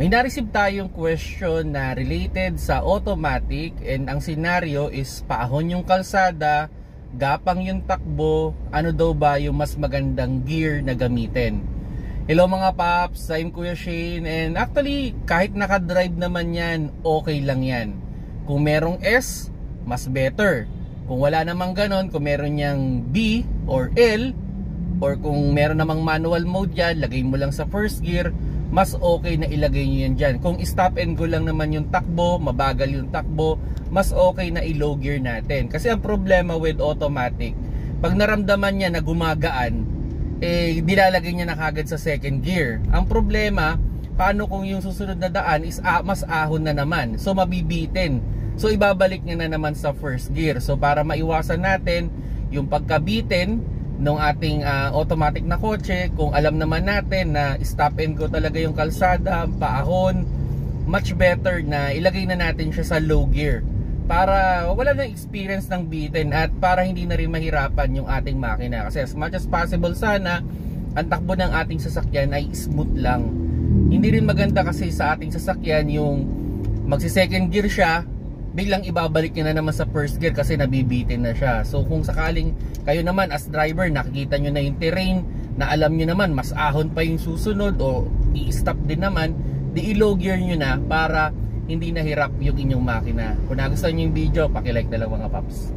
May na-receive tayong question na related sa automatic, and ang scenario is paahon yung kalsada, gapang yung takbo, ano daw ba yung mas magandang gear na gamitin. Hello mga paps, I'm Kuya Shane, and actually kahit nakadrive naman yan, okay lang yan. Kung merong S, mas better. Kung wala namang ganon, kung meron niyang B or L, or kung meron namang manual mode yan, lagay mo lang sa first gear, mas okay na ilagay nyo yan dyan. Kung stop and go lang naman yung takbo, mabagal yung takbo, mas okay na i-low gear natin. Kasi ang problema with automatic, pag naramdaman niya na gumagaan, nilalagay niya na kagad sa second gear. Ang problema, paano kung yung susunod na daan is mas ahon na naman, so mabibitin, so ibabalik niya na naman sa first gear. So para maiwasan natin yung pagkabitin ng ating automatic na kotse, kung alam naman natin na stop and go talaga yung kalsada, paahon, much better na ilagay na natin siya sa low gear para wala nang experience ng bitin at para hindi na rin mahirapan yung ating makina. Kasi as much as possible sana ang takbo ng ating sasakyan ay smooth lang. Hindi rin maganda kasi sa ating sasakyan yung magsi second gear siya, biglang ibabalik niya na naman sa first gear kasi nabibitin na siya. So kung sakaling kayo naman as driver, nakikita nyo na yung terrain, na alam nyo naman mas ahon pa yung susunod o i-stop din naman, di i-low gear nyo na para hindi nahirap yung inyong makina. Kung nagustuhan nyo yung video, paki-like na lang mga paps.